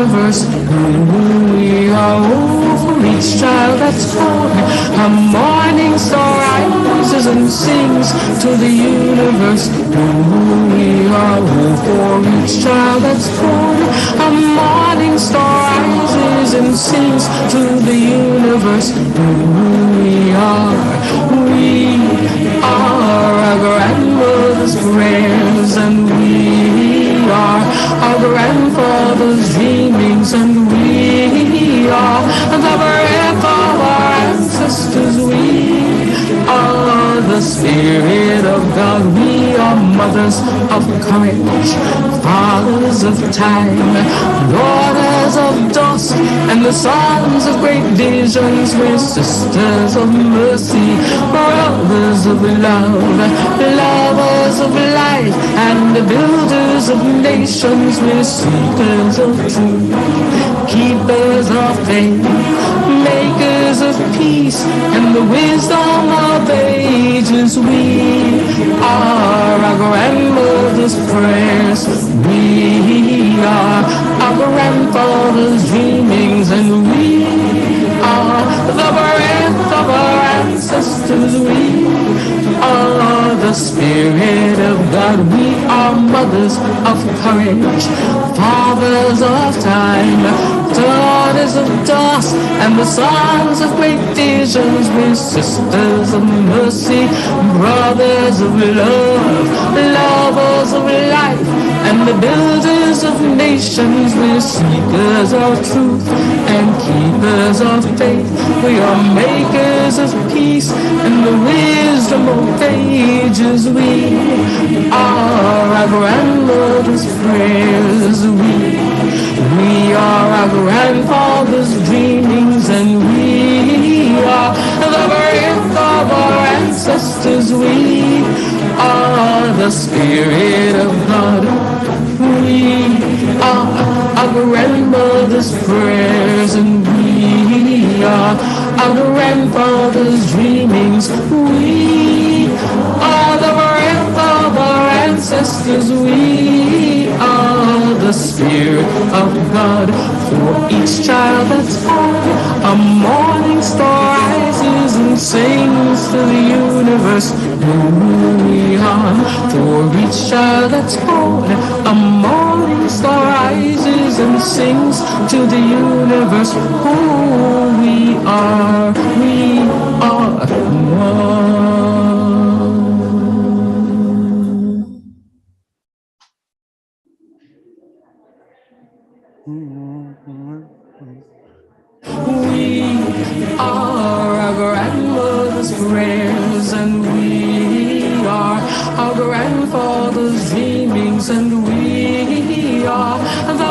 universe. We are over each child that's born. A morning star rises and sings to the universe. We are over each child that's born. A morning star rises and sings to the universe. We are our grandmother's prayers, and we are our grandfather's dreamings, and we are the breath of our ancestors. We are the spirit of God. We are mothers of courage, fathers of time, daughters of dust, and the sons of great visions. We're sisters of mercy, brothers of love, lovers of life, and the builders of nations. We're seekers of truth, keepers of faith, makers of peace, and the wisdom of ages. We are our grandmother's prayers. We are our grandfather's dreamings, and we are the breath of our ancestors. We are the spirit of God. We are mothers of courage, fathers of time, daughters of dust, and the sons of great visions. We're sisters of mercy, brothers of love, lovers of life, and the builders of nations. We're seekers of truth and keepers of faith. We are makers of peace and the wisdom of ages. We are our grandmother's prayers. We are our grandfather's dreamings, and we are the breath of our ancestors. We are the spirit of God. We are our grandmother's prayers, and we are our grandfather's dreamings. We are the breath of our ancestors. We are the spirit of God. For each child that's born, a morning star rises and sings to the universe. Who we are. For each child that's born, a morning star rises and sings to the universe. Who we are. We are one. We are our grandmother's prayers, and we are our grandfather's dreamings, and we are the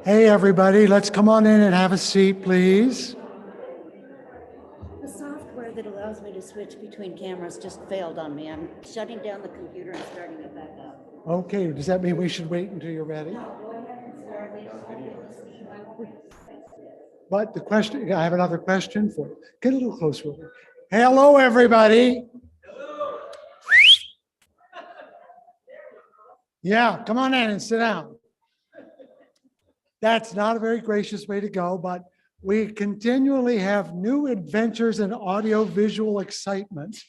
Hey, everybody, let's come on in and have a seat, please. The software that allows me to switch between cameras just failed on me. I'm shutting down the computer and starting it back up. Okay, does that mean we should wait until you're ready? But the question, I have another question for you. Get a little closer. Hello, everybody. Yeah, come on in and sit down. That's not a very gracious way to go, but we continually have new adventures in audio-visual excitement.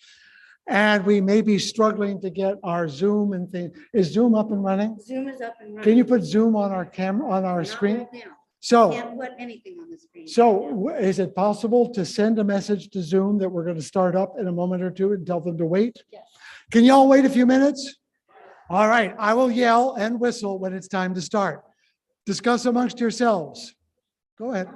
And we may be struggling to get our Zoom and things. Is Zoom up and running? Zoom is up and running. Can you put Zoom on our camera, on our Not screen? right now. So, Can't put anything on the screen. so is it possible to send a message to Zoom that we're going to start up in a moment or two and tell them to wait? Yes. Can y'all wait a few minutes? All right, I will yell and whistle when it's time to start. Discuss amongst yourselves. Go ahead.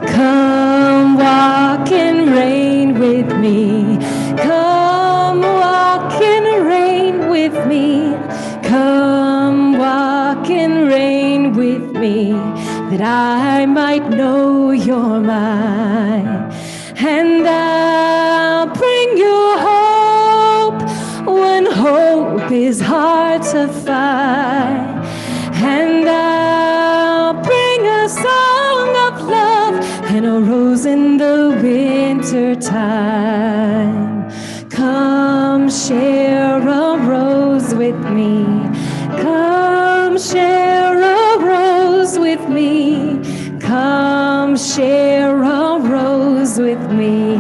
Come walk in rain with me. Come walk in rain with me. Come walk in rain with me, that I might know you're mine. And I'll bring you hope when hope is hard to find. And I'll bring a song of love and a rose in the winter time. Come share a rose with me. Come share a rose with me. Come share a rose with me,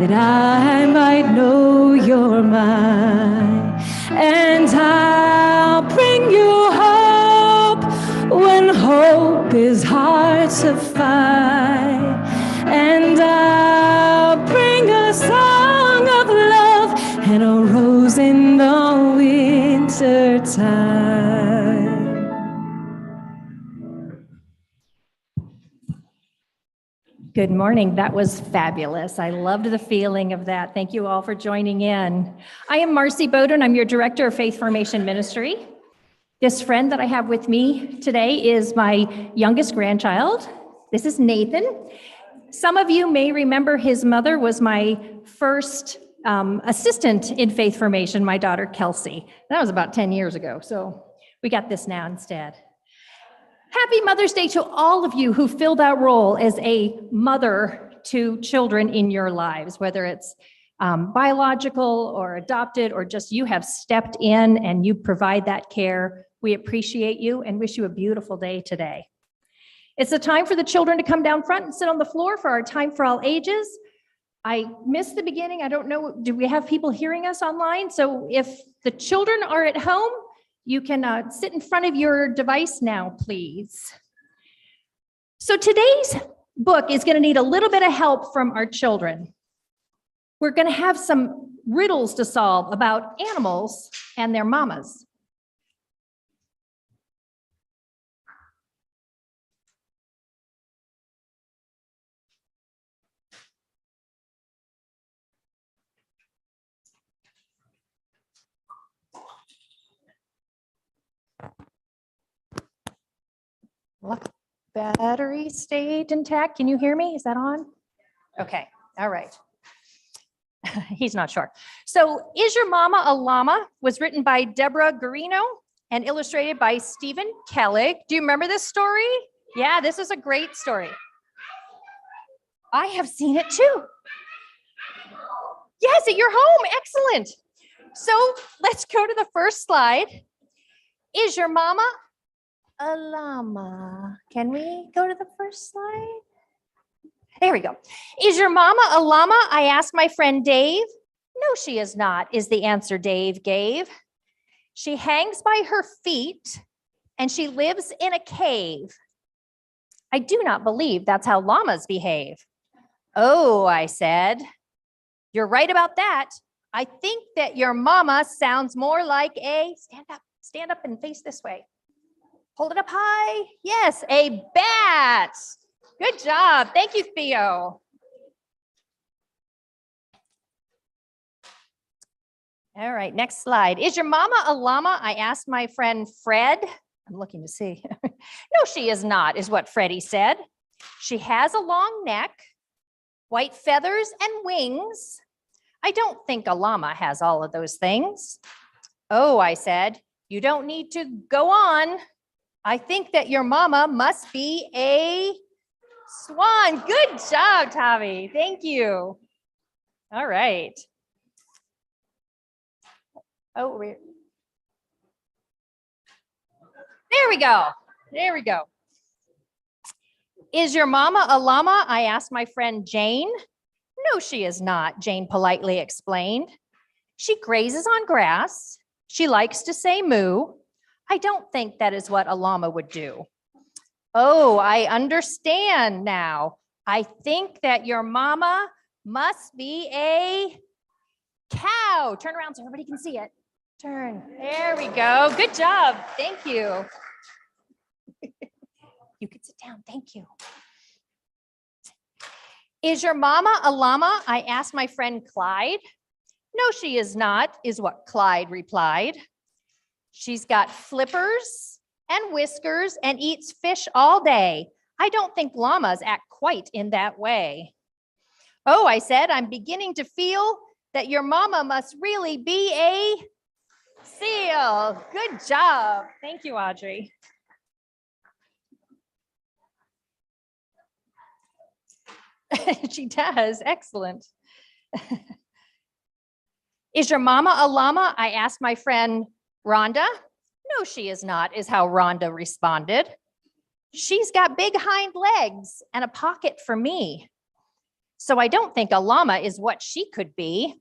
that I might know you're mine. And I'll bring you hope when hope is hard to find. And I'll bring a song of love and a rose in the winter time. Good morning. That was fabulous. I loved the feeling of that. Thank you all for joining in. I am Marcy Bowden. I'm your Director of Faith Formation Ministry. This friend that I have with me today is my youngest grandchild. This is Nathan. Some of you may remember his mother was my first assistant in faith formation, my daughter Kelsey. That was about 10 years ago, so we got this now instead. Happy Mother's Day to all of you who filled that role as a mother to children in your lives, whether it's biological or adopted, or just you have stepped in and you provide that care. We appreciate you and wish you a beautiful day today. It's a time for the children to come down front and sit on the floor for our time for all ages. I missed the beginning. I don't know, do we have people hearing us online? So if the children are at home, you can sit in front of your device now, please. So today's book is going to need a little bit of help from our children. We're going to have some riddles to solve about animals and their mamas. Battery stayed intact. Can you hear me? Is that on? Okay. All right. He's not sure. So, Is Your Mama a Llama was written by Deborah Garino and illustrated by Stephen Kellig. Do you remember this story? Yeah, this is a great story. I have seen it too. Yes, at your home. Excellent. So let's go to the first slide. Is your mama a llama? Can we go to the first slide? There we go. Is your mama a llama? I asked my friend Dave. No, she is not, is the answer Dave gave. She hangs by her feet and she lives in a cave. I do not believe that's how llamas behave. Oh, I said, you're right about that. I think that your mama sounds more like a, stand up and face this way. Hold it up high. Yes, a bat. Good job. Thank you, Theo. All right, next slide. Is your mama a llama? I asked my friend Fred. I'm looking to see. No, she is not, is what Freddie said. She has a long neck, white feathers and wings. I don't think a llama has all of those things. Oh, I said, you don't need to go on. I think that your mama must be a swan. Good job, Tavi. Thank you. All right. Oh, there we go. There we go. Is your mama a llama? I asked my friend Jane. No, she is not, Jane politely explained. She grazes on grass. She likes to say moo. I don't think that is what a llama would do. Oh, I understand now. I think that your mama must be a cow. Turn around so everybody can see it. Turn. There we go. Good job. Thank you. You can sit down. Thank you. Is your mama a llama? I asked my friend Clyde. No, she is not, is what Clyde replied. She's got flippers and whiskers and eats fish all day. I don't think llamas act quite in that way. Oh, I said, I'm beginning to feel that your mama must really be a seal. Good job. Thank you, Audrey. She does. Excellent. Is your mama a llama? I asked my friend Rhonda. No, she is not, is how Rhonda responded. She's got big hind legs and a pocket for me. So I don't think a llama is what she could be.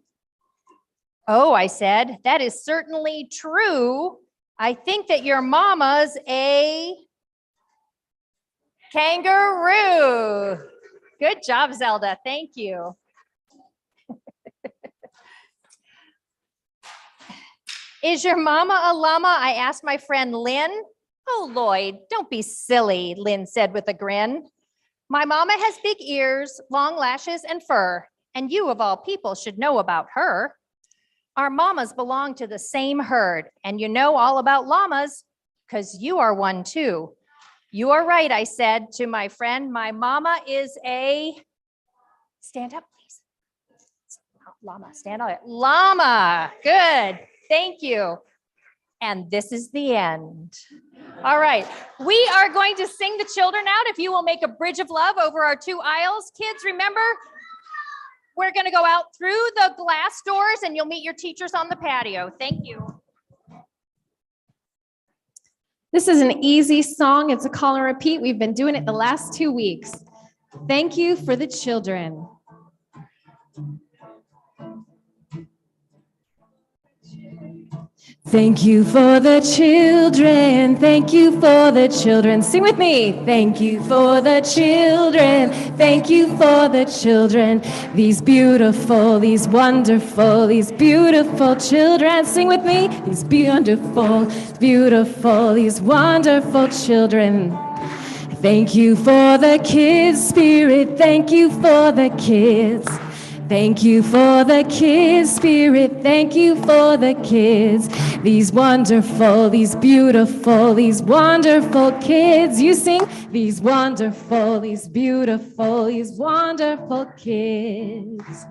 Oh, I said, that is certainly true. I think that your mama's a kangaroo. Good job, Zelda. Thank you. Is your mama a llama? I asked my friend Lynn. Oh, Lloyd, don't be silly, Lynn said with a grin. My mama has big ears, long lashes, and fur, and you of all people should know about her. Our mamas belong to the same herd, and you know all about llamas because you are one too. You are right, I said to my friend. My mama is a, stand up, please. Llama, stand up. Llama, good, thank you. And this is the end. All right, we are going to sing the children out. If you will make a bridge of love over our two aisles. Kids, remember, we're gonna go out through the glass doors and you'll meet your teachers on the patio. Thank you. This is an easy song. It's a call and repeat. We've been doing it the last 2 weeks. Thank you for the children. Thank you for the children. Thank you for the children. Sing with me. Thank you for the children. Thank you for the children. These beautiful, these wonderful, these beautiful children. Sing with me. These beautiful, beautiful, these wonderful children. Thank you for the kids' spirit. Thank you for the kids. Thank you for the kids' spirit. Thank you for the kids. These wonderful, these beautiful, these wonderful kids. You sing. These wonderful, these beautiful, these wonderful kids.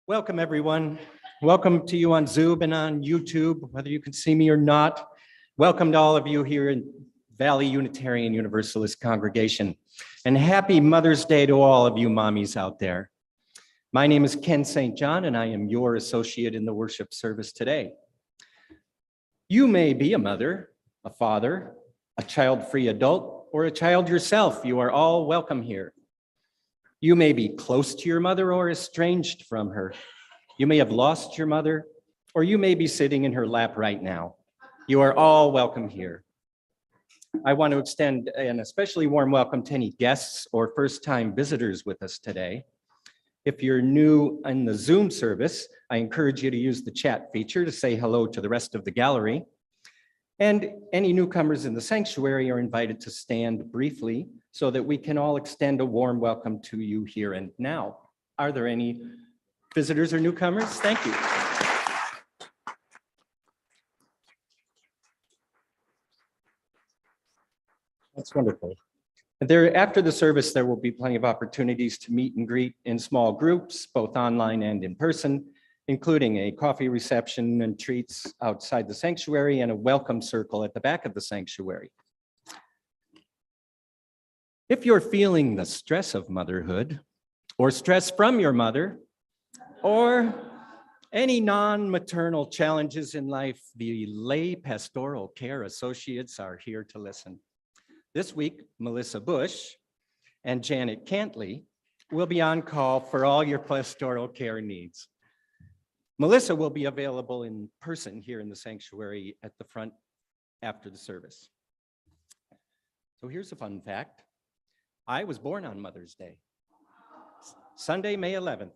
Welcome, everyone. Welcome to you on Zoom and on YouTube, whether you can see me or not. Welcome to all of you here in Valley Unitarian Universalist congregation. And happy Mother's Day to all of you mommies out there. My name is Ken St. John, and I am your associate in the worship service today. You may be a mother, a father, a child-free adult, or a child yourself. You are all welcome here. You may be close to your mother or estranged from her. You may have lost your mother, or you may be sitting in her lap right now. You are all welcome here. I want to extend an especially warm welcome to any guests or first-time visitors with us today. If you're new in the Zoom service, I encourage you to use the chat feature to say hello to the rest of the gallery. And any newcomers in the sanctuary are invited to stand briefly so that we can all extend a warm welcome to you here and now. Are there any visitors or newcomers? Thank you. That's wonderful. After the service, there will be plenty of opportunities to meet and greet in small groups, both online and in person, including a coffee reception and treats outside the sanctuary and a welcome circle at the back of the sanctuary. If you're feeling the stress of motherhood, or stress from your mother, or any non-maternal challenges in life, the lay pastoral care associates are here to listen. This week, Melissa Bush and Janet Cantley will be on call for all your pastoral care needs. Melissa will be available in person here in the sanctuary at the front after the service. So here's a fun fact. I was born on Mother's Day, Sunday, May 11th.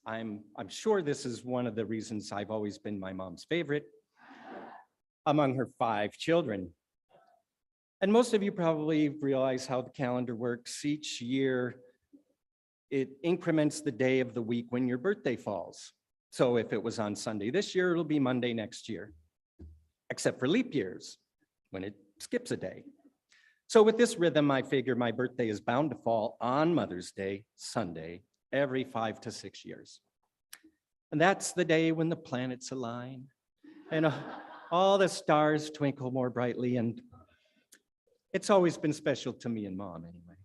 I'm sure this is one of the reasons I've always been my mom's favorite. among her 5 children. And most of you probably realize how the calendar works. Each year, it increments the day of the week when your birthday falls. So if it was on Sunday this year, it'll be Monday next year, except for leap years, when it skips a day. So with this rhythm, I figure my birthday is bound to fall on Mother's Day, Sunday, every 5 to 6 years. And that's the day when the planets align and all the stars twinkle more brightly, and it's always been special to me and Mom anyway.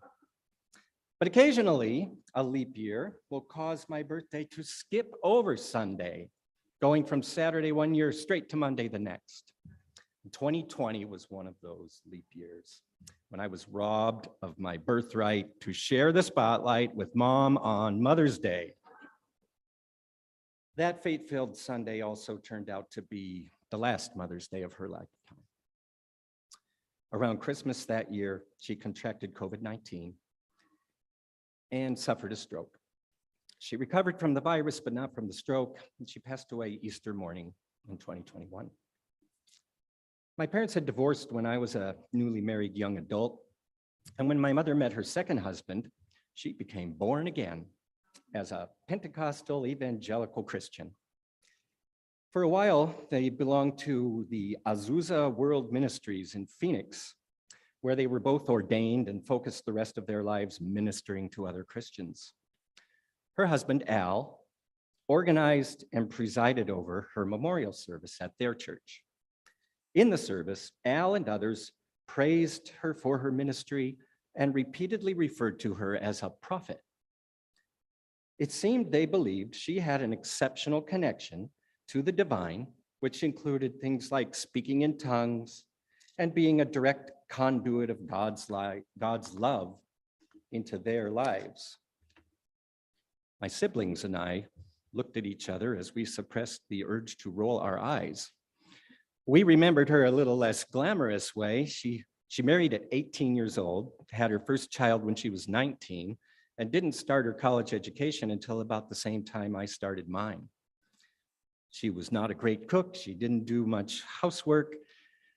But occasionally, a leap year will cause my birthday to skip over Sunday, going from Saturday one year straight to Monday the next. 2020 was one of those leap years when I was robbed of my birthright to share the spotlight with Mom on Mother's Day. That fate-filled Sunday also turned out to be the last Mother's Day of her lifetime. Around Christmas that year, she contracted COVID-19 and suffered a stroke. She recovered from the virus, but not from the stroke, and she passed away Easter morning in 2021. My parents had divorced when I was a newly married young adult, and when my mother met her second husband, she became born again as a Pentecostal evangelical Christian. For a while, they belonged to the Azusa World Ministries in Phoenix, where they were both ordained and focused the rest of their lives ministering to other Christians. Her husband, Al, organized and presided over her memorial service at their church. In the service, Al and others praised her for her ministry and repeatedly referred to her as a prophet. It seemed they believed she had an exceptional connection to the divine, which included things like speaking in tongues and being a direct conduit of God's love into their lives. My siblings and I looked at each other as we suppressed the urge to roll our eyes. We remembered her a little less glamorous way. She married at 18 years old, had her first child when she was 19, and didn't start her college education until about the same time I started mine. She was not a great cook. She didn't do much housework.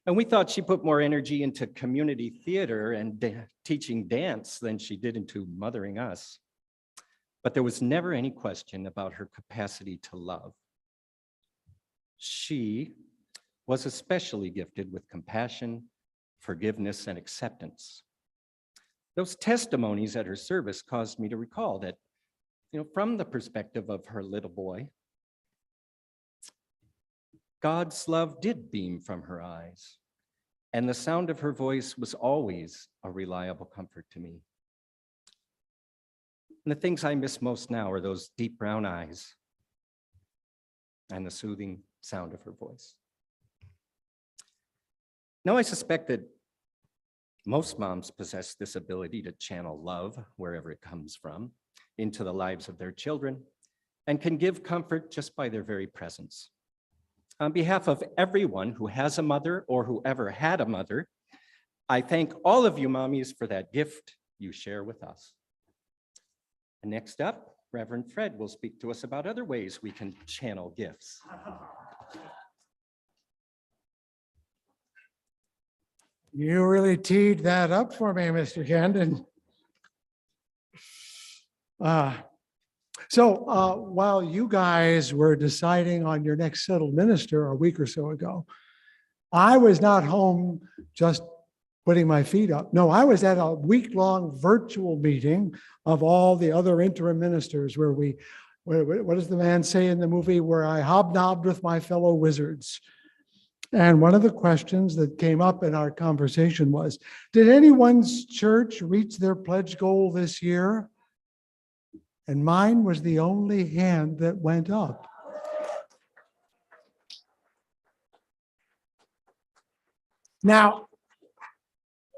And we thought she put more energy into community theater and teaching dance than she did into mothering us. But there was never any question about her capacity to love. She was especially gifted with compassion, forgiveness, and acceptance. Those testimonies at her service caused me to recall that, from the perspective of her little boy, God's love did beam from her eyes, and the sound of her voice was always a reliable comfort to me. And the things I miss most now are those deep brown eyes and the soothing sound of her voice. Now, I suspect that most moms possess this ability to channel love, wherever it comes from, into the lives of their children, and can give comfort just by their very presence. On behalf of everyone who has a mother or who ever had a mother, I thank all of you mommies for that gift you share with us. And next up, Reverend Fred will speak to us about other ways we can channel gifts. You really teed that up for me, Mr. Camden. So while you guys were deciding on your next settled minister a week or so ago, I was not home just putting my feet up. No, I was at a week-long virtual meeting of all the other interim ministers where what does the man say in the movie, where I hobnobbed with my fellow wizards. And one of the questions that came up in our conversation was, did anyone's church reach their pledge goal this year? And mine was the only hand that went up. Now,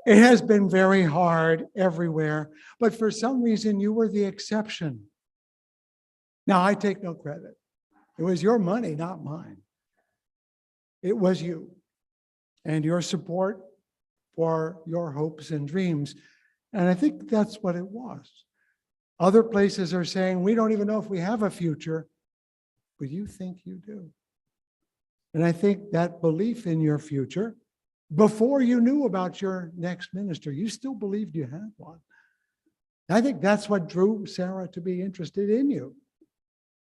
it has been very hard everywhere, but for some reason you were the exception. Now, I take no credit. It was your money, not mine. It was you and your support for your hopes and dreams. And I think that's what it was. Other places are saying, we don't even know if we have a future, but you think you do. And I think that belief in your future, before you knew about your next minister, you still believed you had one. I think that's what drew Sarah to be interested in you.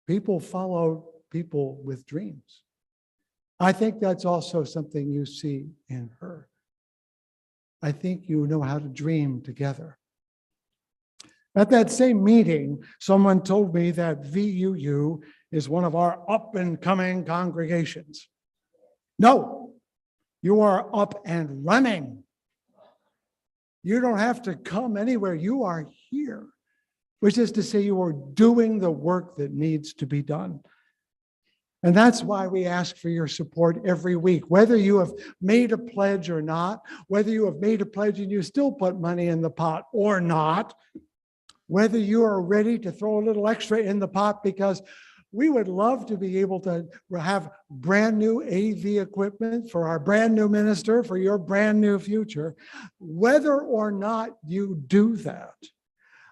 People follow people with dreams. I think that's also something you see in her. I think you know how to dream together. At that same meeting, someone told me that VUU is one of our up and coming congregations. No, you are up and running. You don't have to come anywhere. You are here, which is to say you are doing the work that needs to be done. And that's why we ask for your support every week, whether you have made a pledge or not, whether you have made a pledge and you still put money in the pot or not, whether you are ready to throw a little extra in the pot, because we would love to be able to have brand new AV equipment for our brand new minister, for your brand new future. Whether or not you do that,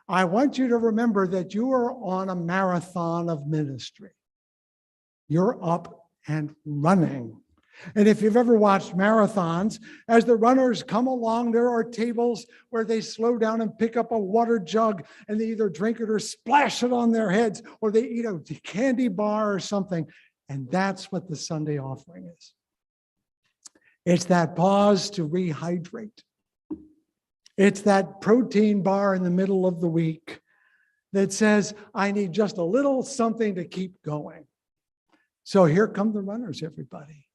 I want you to remember that you are on a marathon of ministry. You're up and running. And if you've ever watched marathons, as the runners come along, there are tables where they slow down and pick up a water jug and they either drink it or splash it on their heads, or they eat a candy bar or something. And that's what the Sunday offering is. It's that pause to rehydrate. It's that protein bar in the middle of the week that says, I need just a little something to keep going. So here come the runners, everybody.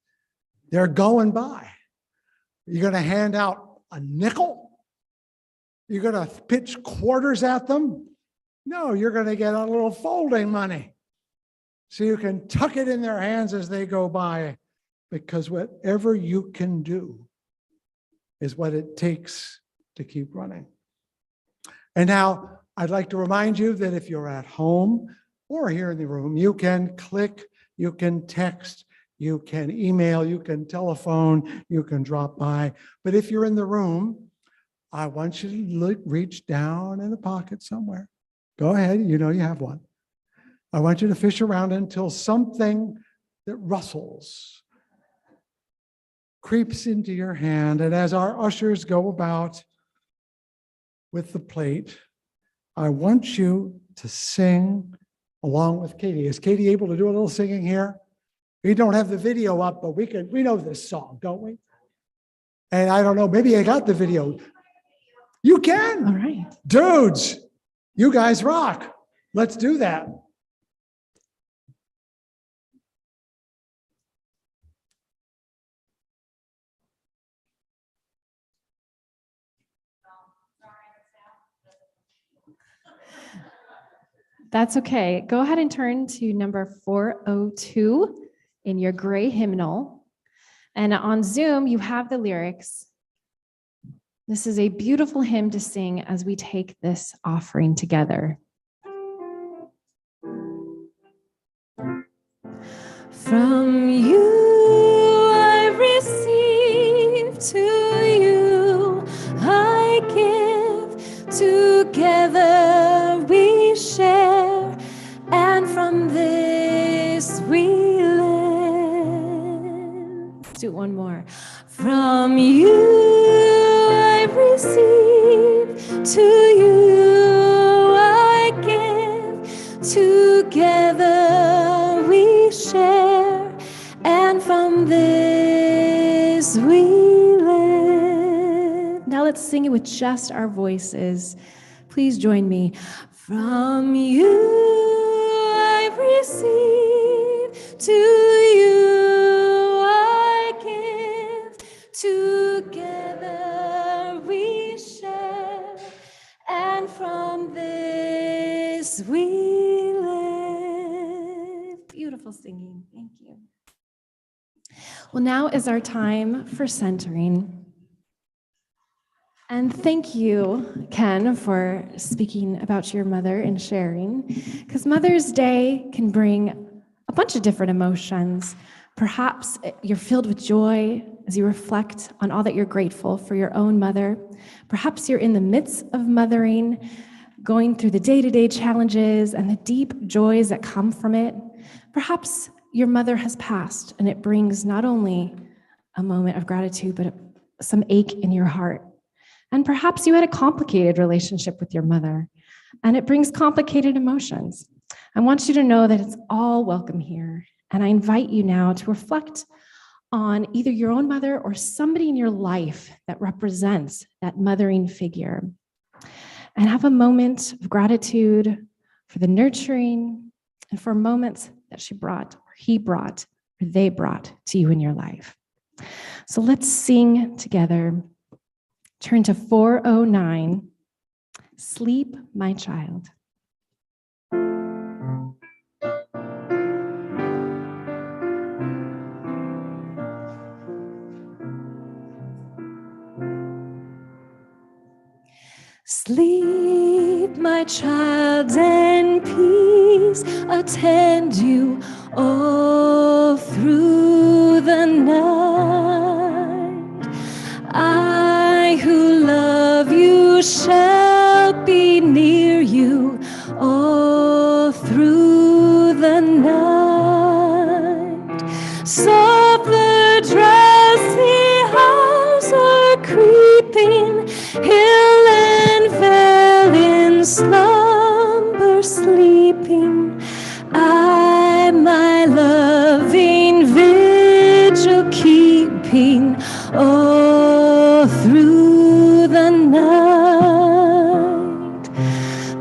They're going by. You're going to hand out a nickel? You're going to pitch quarters at them? No, you're going to get a little folding money so you can tuck it in their hands as they go by, because whatever you can do is what it takes to keep running. And now I'd like to remind you that if you're at home or here in the room, you can click, you can text, you can email, you can telephone, you can drop by. But if you're in the room, I want you to reach down in a pocket somewhere. Go ahead, you know you have one. I want you to fish around until something that rustles creeps into your hand. And as our ushers go about with the plate, I want you to sing along with Katie. Is Katie able to do a little singing here? We don't have the video up, but we know this song, don't we? And I don't know, maybe I got the video. You can. All right. Dudes, you guys rock. Let's do that. That's okay. Go ahead and turn to number 402 in your gray hymnal. And on Zoom, you have the lyrics. This is a beautiful hymn to sing as we take this offering together. From you I receive, to you I give, together we share, and from this we live. Let's do one more. From you I receive, to you I give, together we share, and from this we live. Now let's sing it with just our voices. Please join me. From you I receive, to you I give, together we share, and from this we live. Beautiful singing. Thank you. Well, now is our time for centering. And thank you, Ken, for speaking about your mother and sharing, because Mother's Day can bring a bunch of different emotions. Perhaps you're filled with joy as you reflect on all that you're grateful for your own mother. Perhaps you're in the midst of mothering, going through the day-to-day challenges and the deep joys that come from it. Perhaps your mother has passed, and it brings not only a moment of gratitude, but some ache in your heart. And perhaps you had a complicated relationship with your mother, and it brings complicated emotions. I want you to know that it's all welcome here. And I invite you now to reflect on either your own mother or somebody in your life that represents that mothering figure. And have a moment of gratitude for the nurturing and for moments that she brought, or he brought, or they brought to you in your life. So let's sing together. Turn to 409, Sleep, My Child. Sleep, my child, and peace attend you all through the night. I who love you shall be near you all through the night. Soft the drowsy hours are creeping, hill and vale in slumber sleeping. I, my loving vigil keeping all through the night.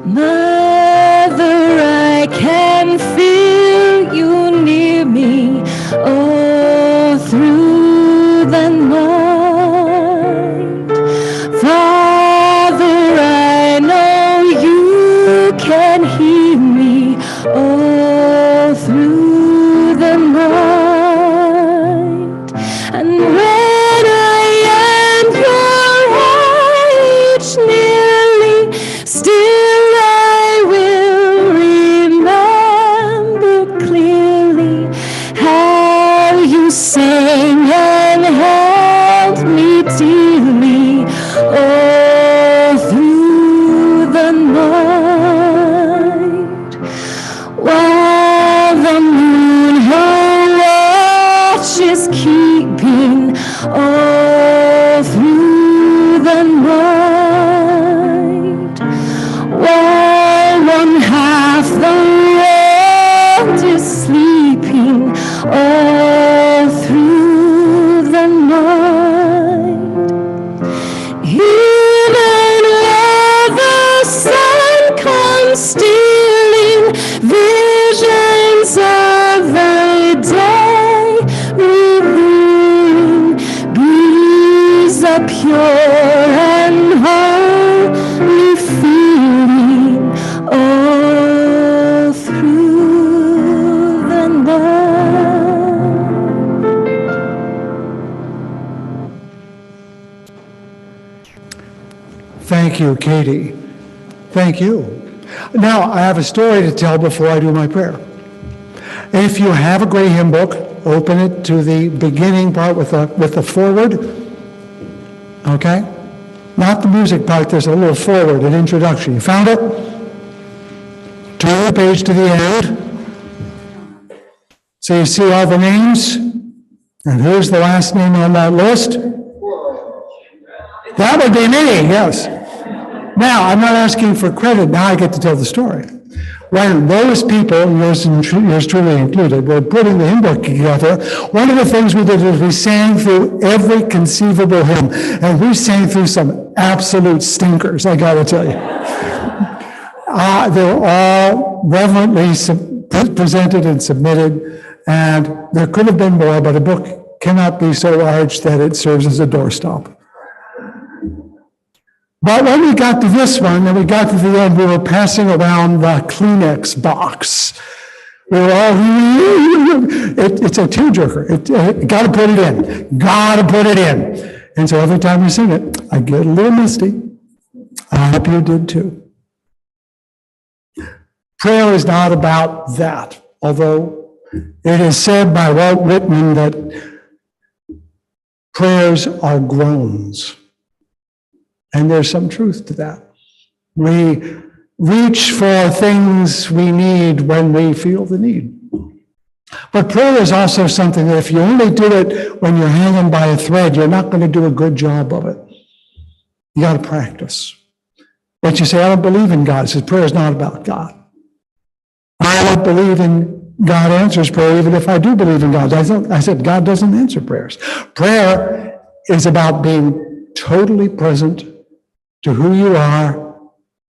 Mother, I can feel you near me all through the night. Father, I know you can hear me all through the night. And when I am your age nearly, still I will remember clearly how you sang and held me dearly all through the night. While the moon her watch is keeping all through the night. While one half the world is sleeping all through the night. Even while the sun comes stealing, visions of the day revealing, breeze a pure and holy feeling all through the night. Thank you, Katie. Thank you. Now, I have a story to tell before I do my prayer. If you have a gray hymn book, open it to the beginning part with the forward. Okay? Not the music part, there's a little forward, an introduction. You found it? Turn the page to the end. So you see all the names? And who's the last name on that list? That would be me, yes. Now, I'm not asking for credit. Now I get to tell the story. When those people, yours truly included, were putting the hymn book together, one of the things we did is we sang through every conceivable hymn, and we sang through some absolute stinkers, I got to tell you. They were all reverently presented and submitted, and there could have been more, but a book cannot be so large that it serves as a doorstop. But when we got to this one, and we got to the end, we were passing around the Kleenex box. We were all, it's a tearjerker. Got to put it in. Got to put it in. And so every time we sing it, I get a little misty. I hope you did too. Prayer is not about that, although it is said by Walt Whitman that prayers are groans. And there's some truth to that. We reach for things we need when we feel the need. But prayer is also something that if you only do it when you're hanging by a thread, you're not going to do a good job of it. You got to practice. But you say, I don't believe in God. It says prayer is not about God. I don't believe in God answers prayer, even if I do believe in God. I said God doesn't answer prayers. Prayer is about being totally present to who you are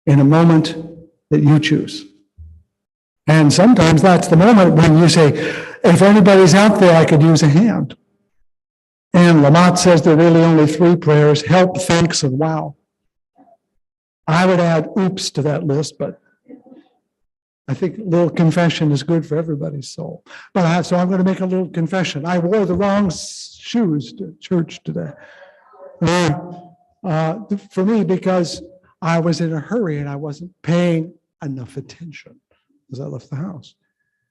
in a moment that you choose. And sometimes that's the moment when you say, if anybody's out there, I could use a hand. And Lamont says there are really only 3 prayers: help, thanks, and wow. I would add oops to that list, but I think a little confession is good for everybody's soul. So I'm going to make a little confession. I wore the wrong shoes to church today. For me, because I was in a hurry and I wasn't paying enough attention as I left the house.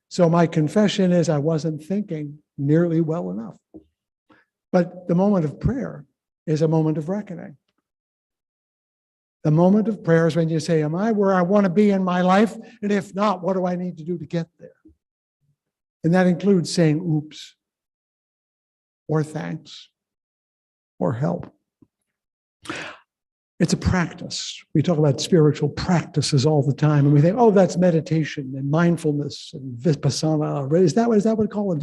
So my confession is I wasn't thinking nearly well enough. But the moment of prayer is a moment of reckoning. The moment of prayer is when you say, am I where I want to be in my life? And if not, what do I need to do to get there? And that includes saying oops, or thanks, or help. It's a practice. We talk about spiritual practices all the time, and we think, oh, that's meditation and mindfulness and vipassana. Is that what we call it?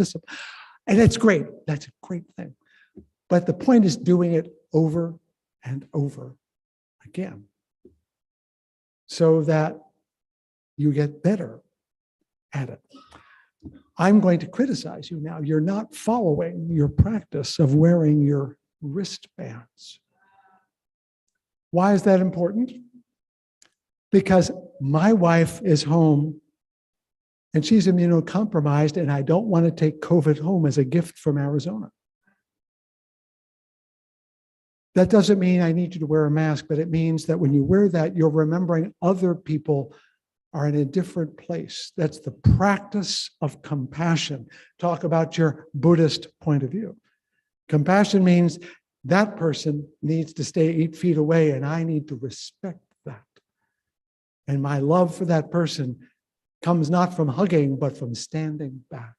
And it's great. That's a great thing. But the point is doing it over and over again, so that you get better at it. I'm going to criticize you now. You're not following your practice of wearing your wristbands. Why is that important? Because my wife is home and she's immunocompromised, and I don't want to take COVID home as a gift from Arizona. That doesn't mean I need you to wear a mask, but it means that when you wear that, you're remembering other people are in a different place. That's the practice of compassion. Talk about your Buddhist point of view. Compassion means that person needs to stay 8 feet away, and I need to respect that. And my love for that person comes not from hugging, but from standing back.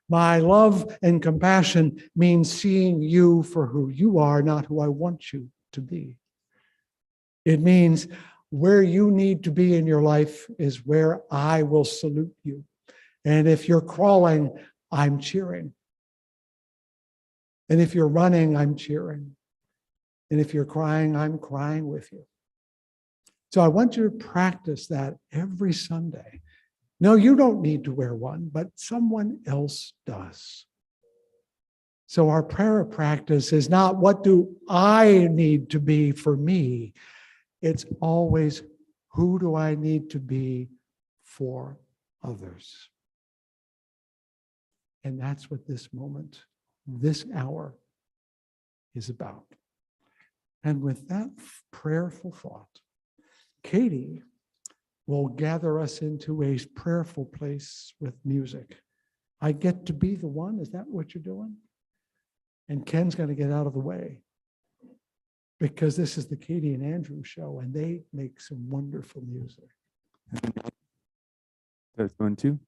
My love and compassion means seeing you for who you are, not who I want you to be. It means where you need to be in your life is where I will salute you. And if you're crawling, I'm cheering. And if you're running, I'm cheering. And if you're crying, I'm crying with you. So I want you to practice that every Sunday. No, you don't need to wear one, but someone else does. So our prayer practice is not what do I need to be for me? It's always who do I need to be for others? And that's what this moment, this hour is about. And with that prayerful thought, Katie will gather us into a prayerful place with music. I get to be the one. Is that what you're doing? And Ken's going to get out of the way because this is the Katie and Andrew show, and they make some wonderful music. That's 1, 2.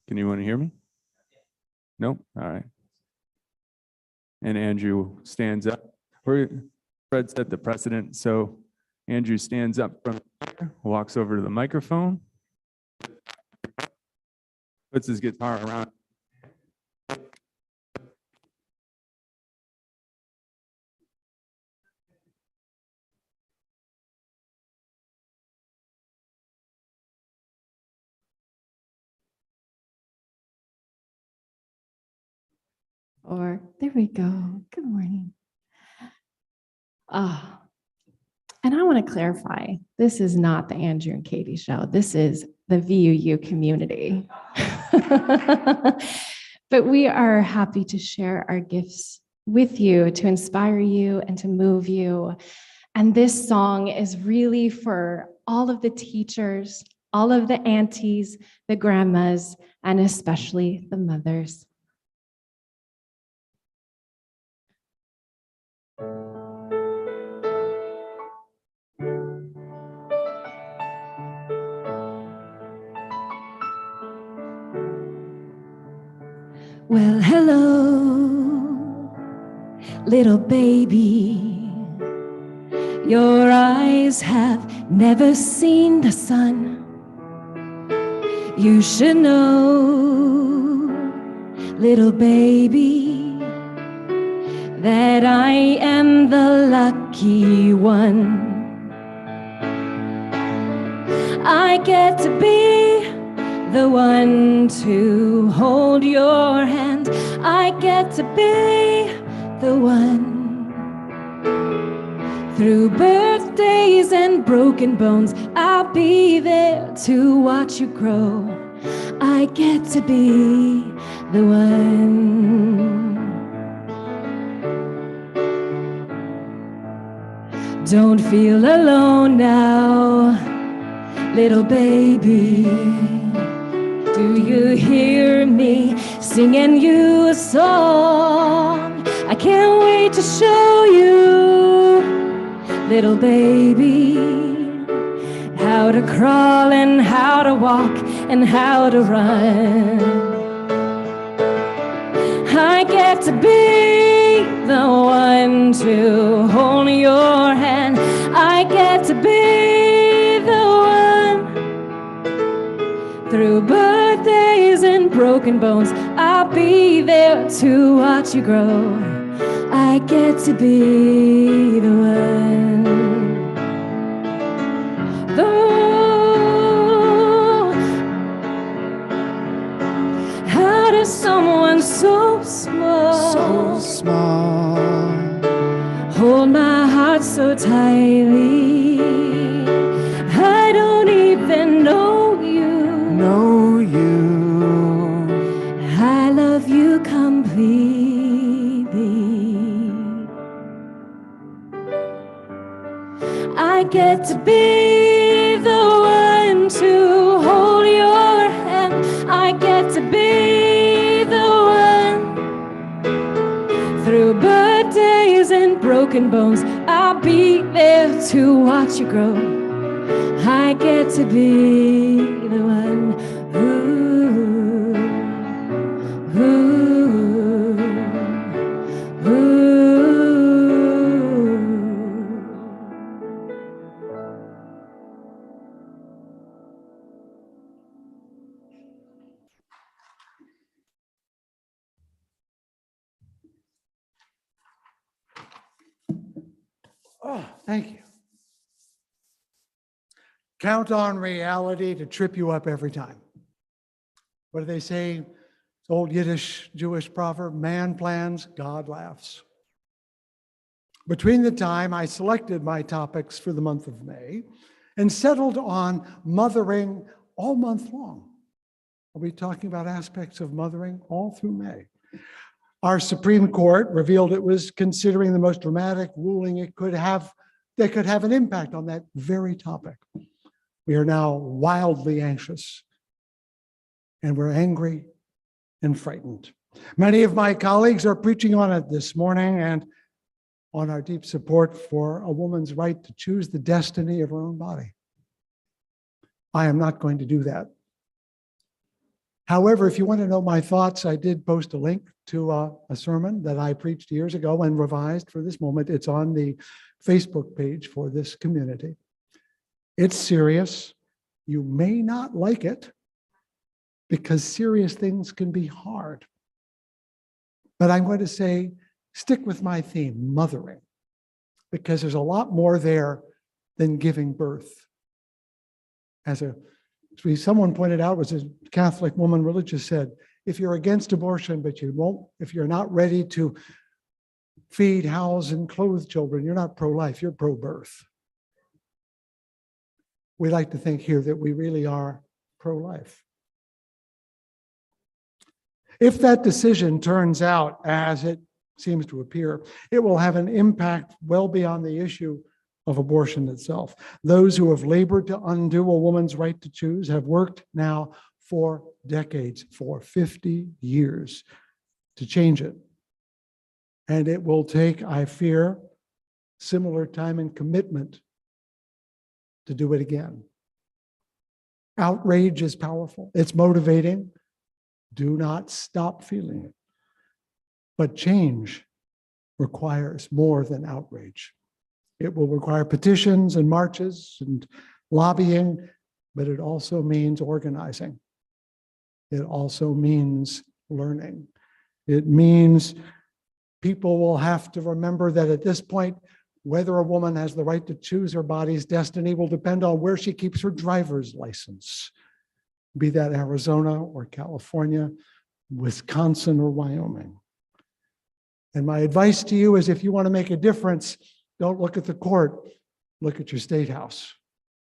Can you want to hear me? Nope. All right. And Andrew stands up. Fred set the precedent, so Andrew stands up from here, walks over to the microphone, puts his guitar around. Or there we go. Good morning. And I want to clarify, this is not the Andrew and Katie show. This is the VUU community. But we are happy to share our gifts with you, to inspire you and to move you. And this song is really for all of the teachers, all of the aunties, the grandmas, and especially the mothers. Well, hello, little baby. Your eyes have never seen the sun. You should know, little baby, that I am the lucky one. I get to be the one to hold your hand. I get to be the one. Through birthdays and broken bones, I'll be there to watch you grow. I get to be the one. Don't feel alone now, little baby. Do you hear me singing you a song? I can't wait to show you, little baby, how to crawl and how to walk and how to run. I get to be the one to hold your hand. I get to be the one. Through birthdays and broken bones, I'll be there to watch you grow. I get to be the one. Though, how does someone so small, hold my heart so tightly? I don't even know you. I love you completely. I get to be the one to hold your hand. I get to be the one. Through birthdays and broken bones, I'll be there to watch you grow. I get to be the one. Ooh, ooh, ooh. Oh, thank you. Count on reality to trip you up every time. What do they say? It's old Yiddish Jewish proverb, man plans, God laughs. Between the time I selected my topics for the month of May and settled on mothering all month long, I'll be talking about aspects of mothering all through May. Our Supreme Court revealed it was considering the most dramatic ruling it could have that could have an impact on that very topic. We are now wildly anxious, and we're angry and frightened. Many of my colleagues are preaching on it this morning and on our deep support for a woman's right to choose the destiny of her own body. I am not going to do that. However, if you want to know my thoughts, I did post a link to a sermon that I preached years ago and revised for this moment. It's on the Facebook page for this community. It's serious. You may not like it because serious things can be hard. But I'm going to say, stick with my theme, mothering, because there's a lot more there than giving birth. Someone pointed out, was a Catholic woman, religious, said, if you're against abortion, but if you're not ready to feed, house, and clothe children, you're not pro-life, you're pro-birth. We like to think here that we really are pro-life. If that decision turns out as it seems to appear, it will have an impact well beyond the issue of abortion itself. Those who have labored to undo a woman's right to choose have worked now for decades, for 50 years, to change it. And it will take, I fear, similar time and commitment to do it again. Outrage is powerful. It's motivating. Do not stop feeling it. But change requires more than outrage. It will require petitions and marches and lobbying, but it also means organizing. It also means learning. It means people will have to remember that at this point, whether a woman has the right to choose her body's destiny will depend on where she keeps her driver's license, be that Arizona or California, Wisconsin or Wyoming. And my advice to you is if you want to make a difference, don't look at the court, look at your state house,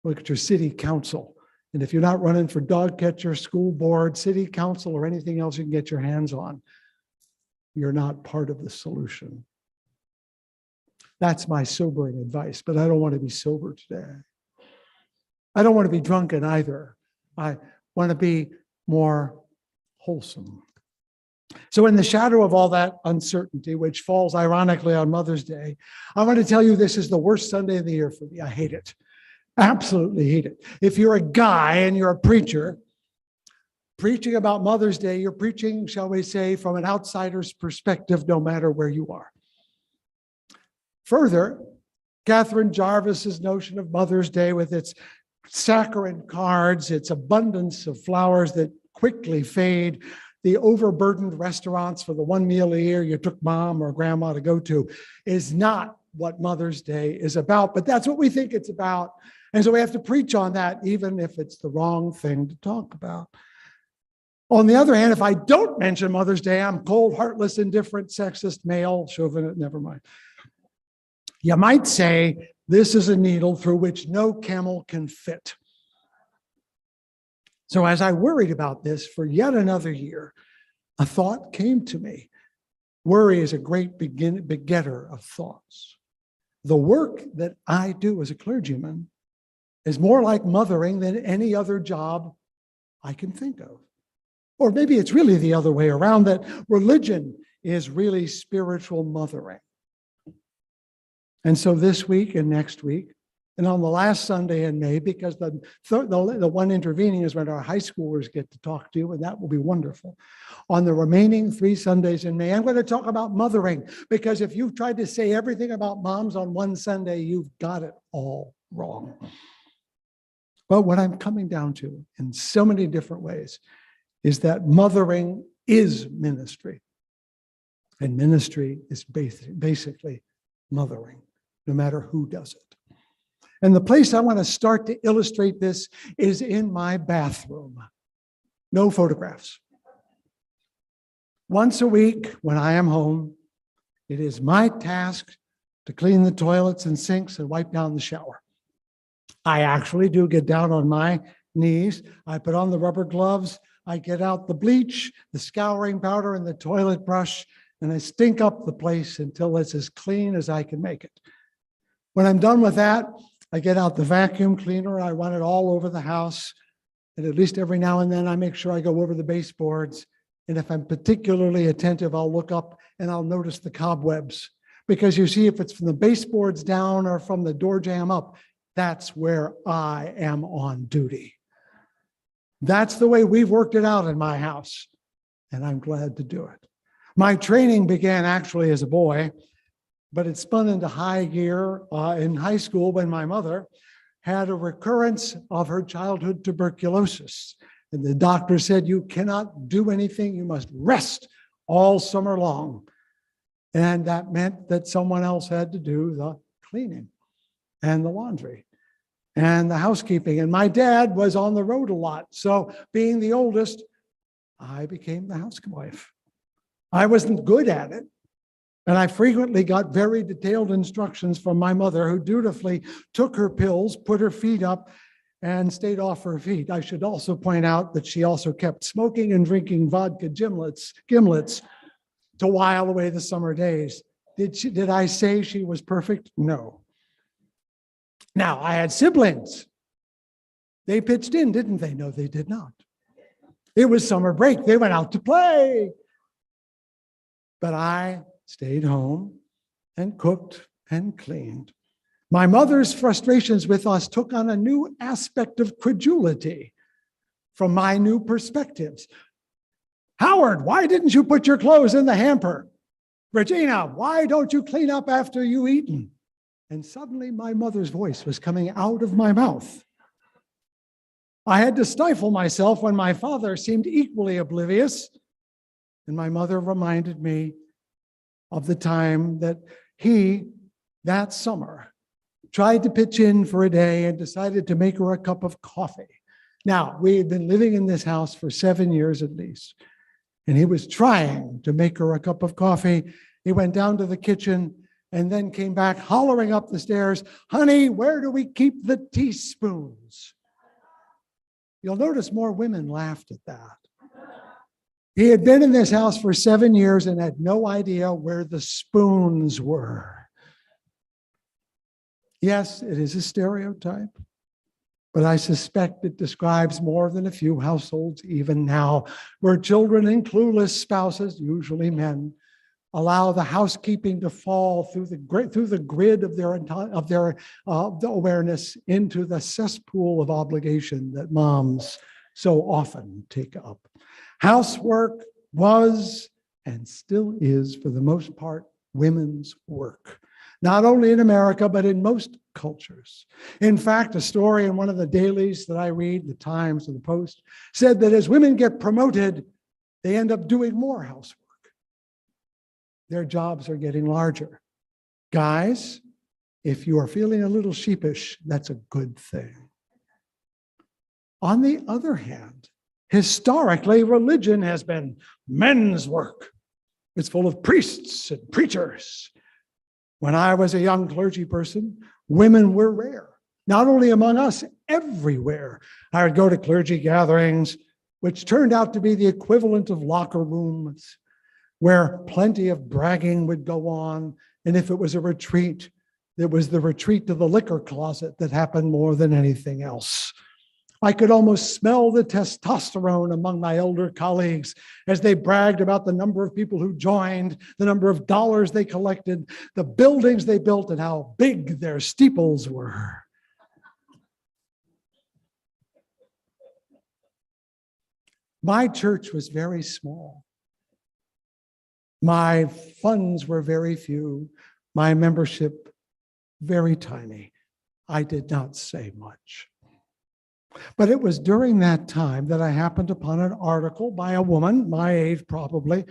look at your city council. And if you're not running for dog catcher, school board, city council, or anything else you can get your hands on, you're not part of the solution. That's my sobering advice, but I don't want to be sober today. I don't want to be drunken either. I want to be more wholesome. So in the shadow of all that uncertainty, which falls ironically on Mother's Day, I want to tell you this is the worst Sunday of the year for me. I hate it. Absolutely hate it. If you're a guy and you're a preacher, preaching about Mother's Day, you're preaching, shall we say, from an outsider's perspective, no matter where you are. Further, Catherine Jarvis's notion of Mother's Day with its saccharine cards, its abundance of flowers that quickly fade, the overburdened restaurants for the one meal a year you took mom or grandma to go to is not what Mother's Day is about, but that's what we think it's about. And so we have to preach on that, even if it's the wrong thing to talk about. On the other hand, if I don't mention Mother's Day, I'm cold, heartless, indifferent, sexist, male, chauvinist, never mind. You might say this is a needle through which no camel can fit. So as I worried about this for yet another year, a thought came to me. Worry is a great begetter of thoughts. The work that I do as a clergyman is more like mothering than any other job I can think of. Or maybe it's really the other way around, that religion is really spiritual mothering. And so this week and next week, and on the last Sunday in May, because the one intervening is when our high schoolers get to talk to you, and that will be wonderful. On the remaining 3 Sundays in May, I'm going to talk about mothering, because if you've tried to say everything about moms on one Sunday, you've got it all wrong. But what I'm coming down to in so many different ways is that mothering is ministry. And ministry is basically mothering, no matter who does it. And the place I want to start to illustrate this is in my bathroom. No photographs. Once a week, when I am home, it is my task to clean the toilets and sinks and wipe down the shower. I actually do get down on my knees. I put on the rubber gloves. I get out the bleach, the scouring powder, and the toilet brush, and I stink up the place until it's as clean as I can make it. When I'm done with that, I get out the vacuum cleaner. I run it all over the house. And at least every now and then, I make sure I go over the baseboards. And if I'm particularly attentive, I'll look up and I'll notice the cobwebs. Because you see, if it's from the baseboards down or from the door jamb up, that's where I am on duty. That's the way we've worked it out in my house. And I'm glad to do it. My training began actually as a boy, but it spun into high gear in high school when my mother had a recurrence of her childhood tuberculosis. And the doctor said, you cannot do anything, you must rest all summer long. And that meant that someone else had to do the cleaning and the laundry and the housekeeping. And my dad was on the road a lot. So being the oldest, I became the housewife. I wasn't good at it. And I frequently got very detailed instructions from my mother, who dutifully took her pills, put her feet up, and stayed off her feet. I should also point out that she also kept smoking and drinking vodka gimlets to while away the summer days. Did I say she was perfect? No. Now, I had siblings. They pitched in, didn't they? No, they did not. It was summer break. They went out to play. But I stayed home and cooked and cleaned. My mother's frustrations with us took on a new aspect of credulity from my new perspectives. Howard, why didn't you put your clothes in the hamper? Regina, why don't you clean up after you eaten? And suddenly my mother's voice was coming out of my mouth. I had to stifle myself when my father seemed equally oblivious. And my mother reminded me of the time that he, that summer, tried to pitch in for a day and decided to make her a cup of coffee. Now, we had been living in this house for 7 years at least, and he was trying to make her a cup of coffee. He went down to the kitchen and then came back hollering up the stairs, "Honey, where do we keep the teaspoons?" You'll notice more women laughed at that. He had been in this house for 7 years and had no idea where the spoons were. Yes, it is a stereotype, but I suspect it describes more than a few households even now, where children and clueless spouses, usually men, allow the housekeeping to fall through the grid of their awareness into the cesspool of obligation that moms so often take up. Housework was and still is, for the most part, women's work, not only in America, but in most cultures. In fact, a story in one of the dailies that I read, the Times and the Post, said that as women get promoted, they end up doing more housework. Their jobs are getting larger. Guys, if you are feeling a little sheepish, that's a good thing. On the other hand, historically, religion has been men's work. It's full of priests and preachers. When I was a young clergy person, women were rare, not only among us, everywhere. I would go to clergy gatherings, which turned out to be the equivalent of locker rooms, where plenty of bragging would go on. And if it was a retreat, it was the retreat to the liquor closet that happened more than anything else. I could almost smell the testosterone among my elder colleagues as they bragged about the number of people who joined, the number of dollars they collected, the buildings they built, and how big their steeples were. My church was very small. My funds were very few. My membership very tiny. I did not say much. But it was during that time that I happened upon an article by a woman, my age probably,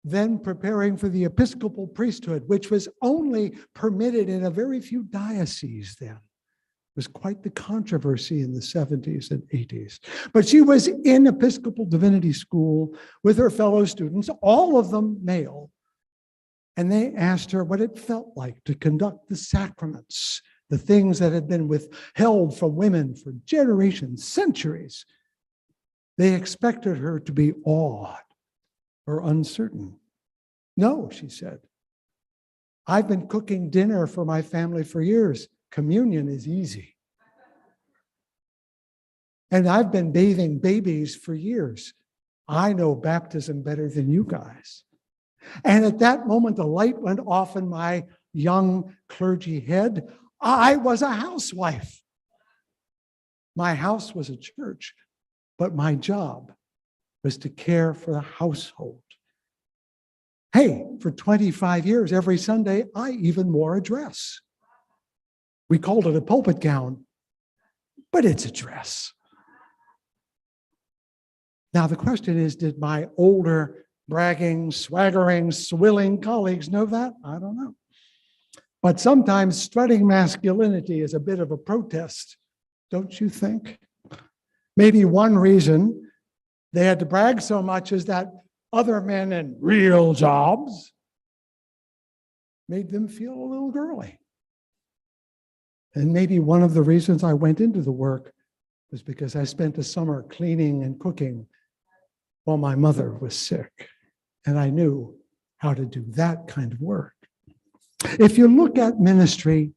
then preparing for the Episcopal priesthood, which was only permitted in a very few dioceses then. It was quite the controversy in the 70s and 80s. But she was in Episcopal Divinity School with her fellow students, all of them male. And they asked her what it felt like to conduct the sacraments, the things that had been withheld from women for generations, centuries. They expected her to be awed or uncertain. "No," she said. "I've been cooking dinner for my family for years. Communion is easy. And I've been bathing babies for years. I know baptism better than you guys." And at that moment, the light went off in my young clergy head. I was a housewife. My house was a church, but my job was to care for the household. Hey, for 25 years, every Sunday, I even wore a dress. We called it a pulpit gown, but it's a dress. Now, the question is, did my older, bragging, swaggering, swilling colleagues know that? I don't know. But sometimes strutting masculinity is a bit of a protest, don't you think? Maybe one reason they had to brag so much is that other men in real jobs made them feel a little girly. And maybe one of the reasons I went into the work was because I spent a summer cleaning and cooking while my mother was sick. And I knew how to do that kind of work. If you look at ministry,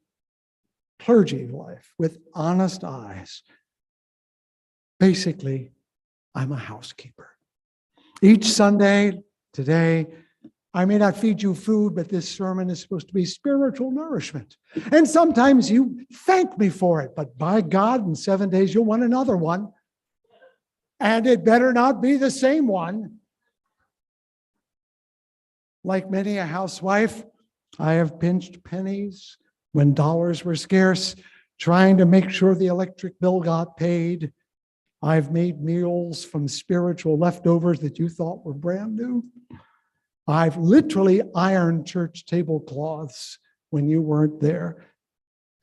clergy life with honest eyes, basically, I'm a housekeeper. Each Sunday, today, I may not feed you food, but this sermon is supposed to be spiritual nourishment. And sometimes you thank me for it, but by God, in 7 days, you'll want another one. And it better not be the same one. Like many a housewife, I have pinched pennies when dollars were scarce, trying to make sure the electric bill got paid. I've made meals from spiritual leftovers that you thought were brand new. I've literally ironed church tablecloths when you weren't there.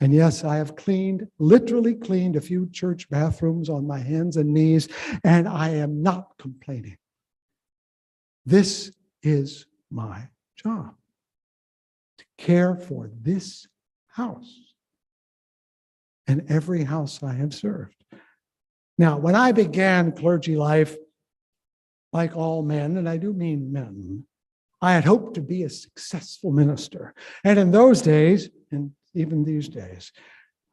And yes, I have literally cleaned a few church bathrooms on my hands and knees, and I am not complaining. This is my job, to care for this house and every house I have served. Now, when I began clergy life, like all men, and I do mean men, I had hoped to be a successful minister. And in those days, and even these days,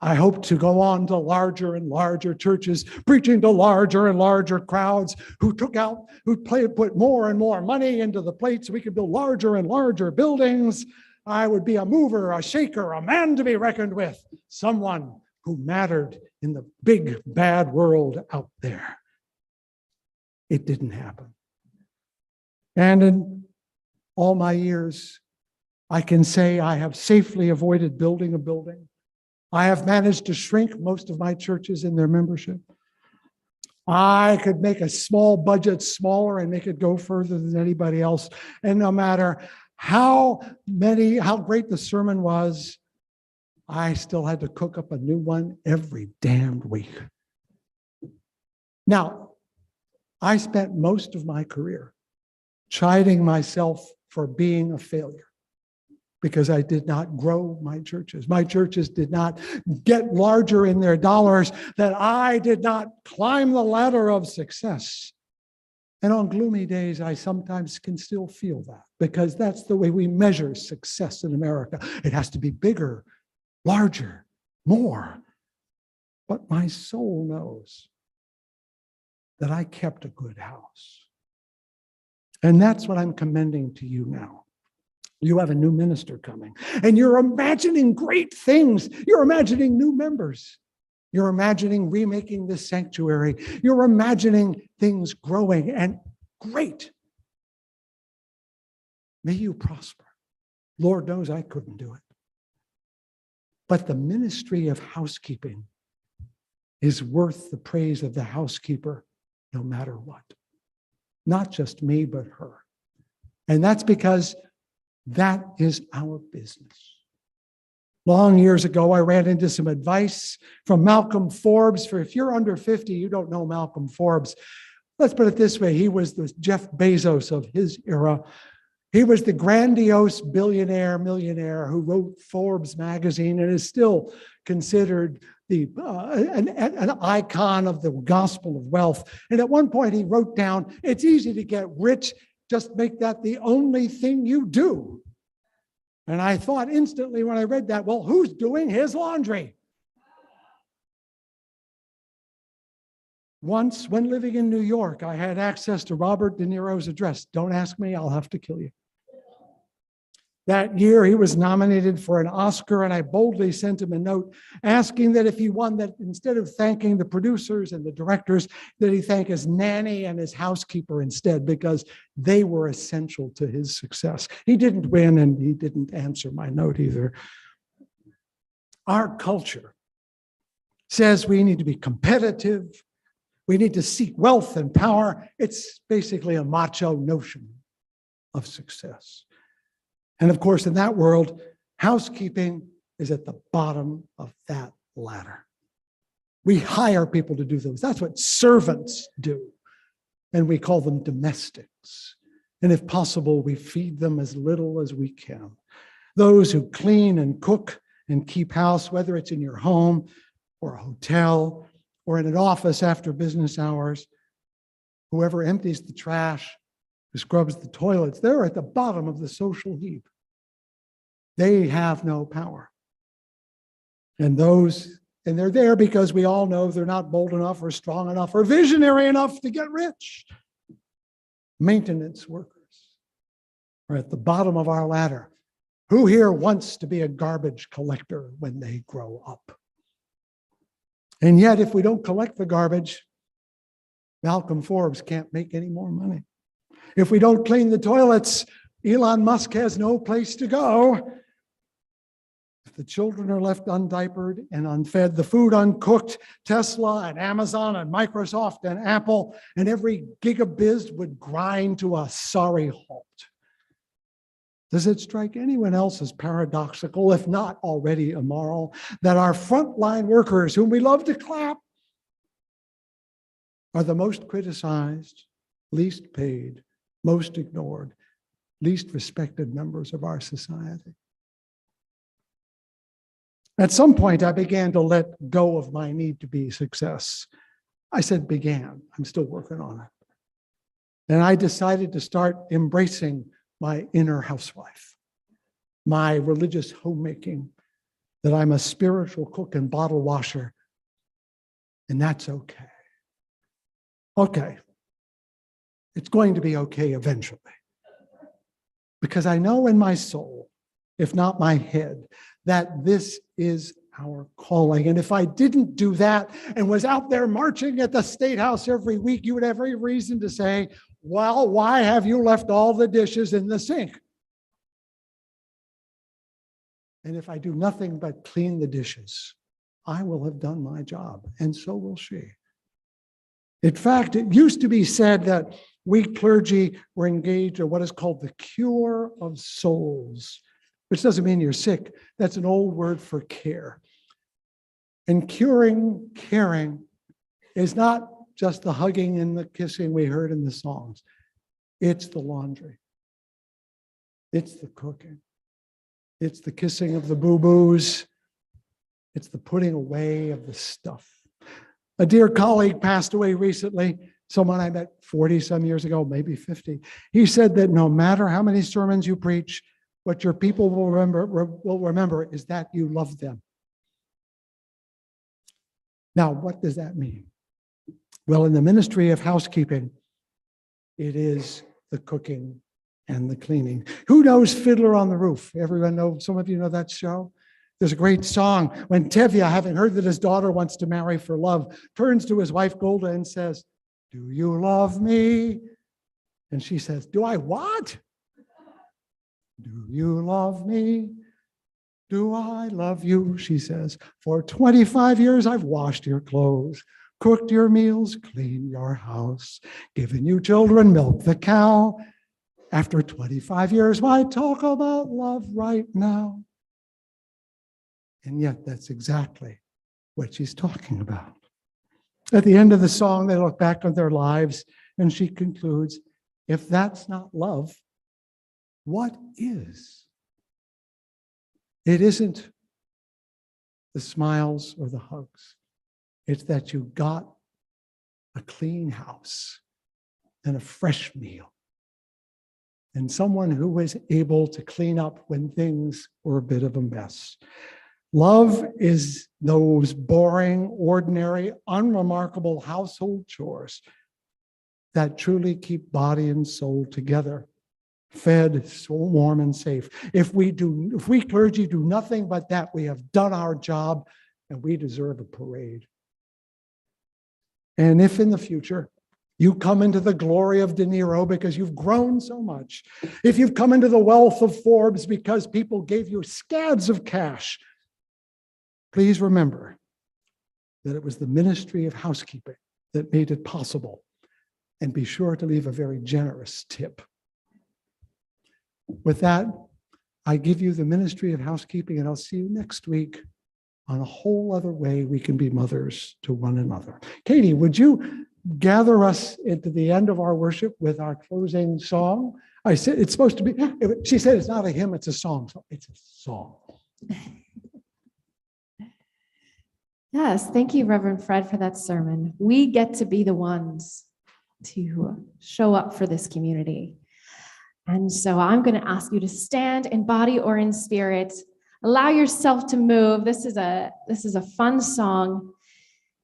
I hoped to go on to larger and larger churches, preaching to larger and larger crowds who put more and more money into the plate so we could build larger and larger buildings. I would be a mover, a shaker, a man to be reckoned with, someone who mattered in the big, bad world out there. It didn't happen. And in all my years, I can say I have safely avoided building a building. I have managed to shrink most of my churches in their membership. I could make a small budget smaller and make it go further than anybody else. And no matter how great the sermon was, I still had to cook up a new one every damned week. Now, I spent most of my career chiding myself for being a failure because I did not grow my churches. My churches did not get larger in their dollars, that I did not climb the ladder of success. And on gloomy days, I sometimes can still feel that because that's the way we measure success in America. It has to be bigger, larger, more. But my soul knows that I kept a good house. And that's what I'm commending to you now. You have a new minister coming, and you're imagining great things. You're imagining new members. You're imagining remaking this sanctuary. You're imagining things growing and great. May you prosper. Lord knows I couldn't do it. But the ministry of housekeeping is worth the praise of the housekeeper no matter what. Not just me, but her. And that's because that is our business. Long years ago, I ran into some advice from Malcolm Forbes. For if you're under 50, you don't know Malcolm Forbes. Let's put it this way. He was the Jeff Bezos of his era. He was the grandiose millionaire who wrote Forbes magazine and is still considered an icon of the gospel of wealth. And at one point he wrote down, it's easy to get rich, just make that the only thing you do. And I thought instantly when I read that, well, who's doing his laundry? Once, when living in New York, I had access to Robert De Niro's address. Don't ask me, I'll have to kill you. That year, he was nominated for an Oscar, and I boldly sent him a note asking that if he won, that instead of thanking the producers and the directors, that he thank his nanny and his housekeeper instead, because they were essential to his success. He didn't win, and he didn't answer my note either. Our culture says we need to be competitive. We need to seek wealth and power. It's basically a macho notion of success. And of course, in that world, housekeeping is at the bottom of that ladder. We hire people to do those. That's what servants do. And we call them domestics. And if possible, we feed them as little as we can. Those who clean and cook and keep house, whether it's in your home or a hotel or in an office after business hours, whoever empties the trash, who scrubs the toilets, they're at the bottom of the social heap. They have no power. And they're there because we all know they're not bold enough or strong enough or visionary enough to get rich. Maintenance workers are at the bottom of our ladder. Who here wants to be a garbage collector when they grow up? And yet, if we don't collect the garbage, Malcolm Forbes can't make any more money. If we don't clean the toilets, Elon Musk has no place to go. If the children are left undiapered and unfed, the food uncooked, Tesla and Amazon and Microsoft and Apple and every gigabiz would grind to a sorry halt. Does it strike anyone else as paradoxical, if not already immoral, that our frontline workers, whom we love to clap, are the most criticized, least paid, most ignored, least respected members of our society? At some point, I began to let go of my need to be success. I said began. I'm still working on it. And I decided to start embracing my inner housewife, my religious homemaking, that I'm a spiritual cook and bottle washer, and that's okay. Okay. It's going to be okay eventually. Because I know in my soul, if not my head, that this is our calling. And if I didn't do that and was out there marching at the State House every week, you would have every reason to say, well, why have you left all the dishes in the sink? And if I do nothing but clean the dishes, I will have done my job, and so will she. In fact, it used to be said that we clergy were engaged in what is called the cure of souls, which doesn't mean you're sick. That's an old word for care. And caring is not just the hugging and the kissing we heard in the songs. It's the laundry. It's the cooking. It's the kissing of the boo-boos. It's the putting away of the stuff. A dear colleague passed away recently, someone I met 40 some years ago, maybe 50. He said that no matter how many sermons you preach, what your people will remember is that you love them. Now, what does that mean? Well, in the ministry of housekeeping, it is the cooking and the cleaning. Who knows Fiddler on the Roof? Everyone know, some of you know that show? There's a great song when Tevye, having heard that his daughter wants to marry for love, turns to his wife Golda and says, "Do you love me?" And she says, "Do I what? Do you love me? Do I love you?" She says, "For 25 years I've washed your clothes, cooked your meals, cleaned your house, given you children, milked the cow. After 25 years, why talk about love right now?" And yet that's exactly what she's talking about. At the end of the song, they look back on their lives, and she concludes, if that's not love, what is? It isn't the smiles or the hugs. It's that you got a clean house and a fresh meal and someone who was able to clean up when things were a bit of a mess. Love is those boring, ordinary, unremarkable household chores that truly keep body and soul together, fed, so warm and safe. If we clergy do nothing but that, we have done our job and we deserve a parade. And if in the future you come into the glory of De Niro because you've grown so much, if you've come into the wealth of Forbes because people gave you scads of cash, please remember that it was the ministry of housekeeping that made it possible. And be sure to leave a very generous tip. With that, I give you the ministry of housekeeping, and I'll see you next week on a whole other way we can be mothers to one another. Katie, would you gather us into the end of our worship with our closing song? I said it's supposed to be, she said it's not a hymn, it's a song. So it's a song. Yes, thank you, Reverend Fred, for that sermon. We get to be the ones to show up for this community. And so I'm going to ask you to stand in body or in spirit. Allow yourself to move. This is a fun song.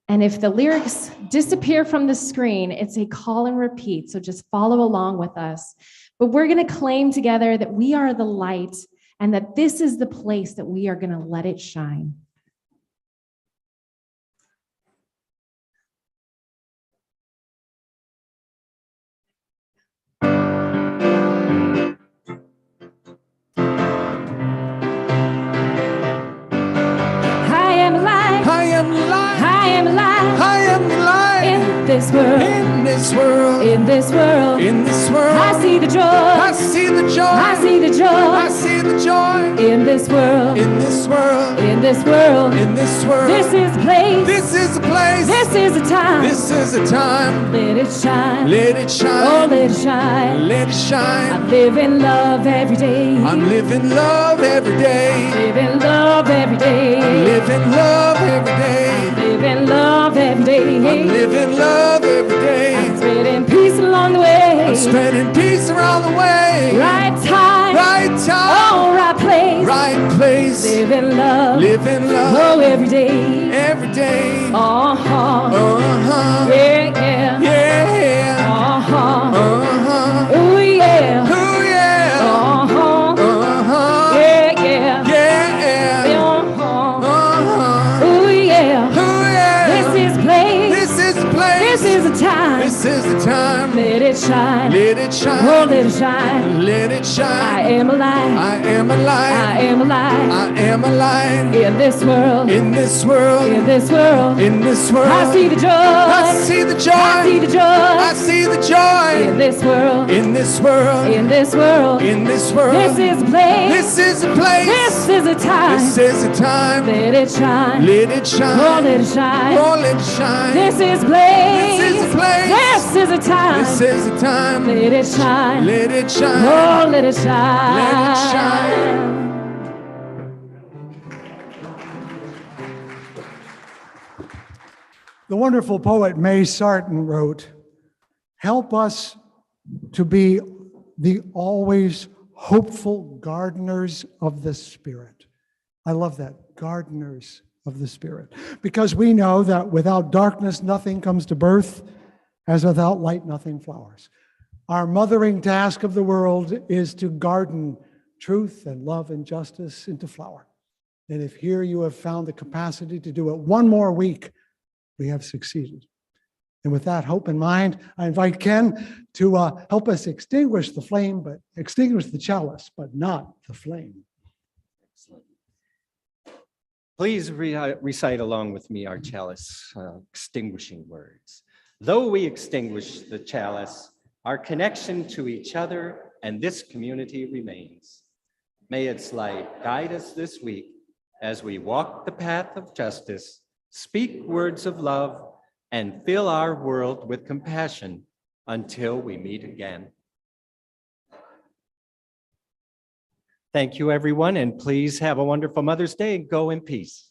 And if the lyrics disappear from the screen, it's a call and repeat. So just follow along with us. But we're going to claim together that we are the light and that this is the place that we are going to let it shine. this world, in this world, in this world. in this world. I see the joy, I see the joy, I see the joy I see the joy in this world, in this world, in this world. in this world. This is a place, This is a place, this is a time. this is a time. Let it shine, Let it oh, shine, let it shine. let it shine. I live in love every day. I'm living love every day. Live in love every day. Living love every day. Live in love every day. I'm living love every day. Spreading peace along the way. I'm spreading peace around the way. Right time, Right time, oh, right place. right place. Live in love, Living love oh, every day. every day. Uh-huh, Uh-huh. yeah, yeah. Yeah. Uh-huh, Uh-huh. ooh, yeah. Oh yeah. Uh-huh, Uh-huh. yeah, yeah. Yeah. Uh-huh, Uh-huh. ooh, yeah. Oh yeah. This is place, This is the place. this is the time. This is the time. Let it shine, Let it oh, shine. let it shine. Let it I shine. am alive, I am I alive. am alive. I am alive. In this world, In this world. in this world. In this world. I see the joy, I see the joy. I see the joy. I see the joy. In this world, In this world. in this world. In this world. This is a place, This is a place. this is a time. This is a time. Let it shine, Let it shine. oh, let it shine. Oh, let it shine. This is place, This is a place. this is a time. This is a time. Let it shine, Let it shine. oh, let it shine. Let it shine. The wonderful poet May Sarton wrote, "Help us to be the always hopeful gardeners of the Spirit." I love that, gardeners of the Spirit, because we know that without darkness, nothing comes to birth, as without light, nothing flowers. Our mothering task of the world is to garden truth and love and justice into flower. And if here you have found the capacity to do it one more week, we have succeeded. And with that hope in mind, I invite Ken to help us extinguish the flame, but extinguish the chalice, but not the flame. Please recite along with me our chalice extinguishing words. Though we extinguish the chalice, our connection to each other and this community remains. May its light guide us this week as we walk the path of justice, speak words of love, and fill our world with compassion until we meet again. Thank you, everyone, and please have a wonderful Mother's Day and go in peace.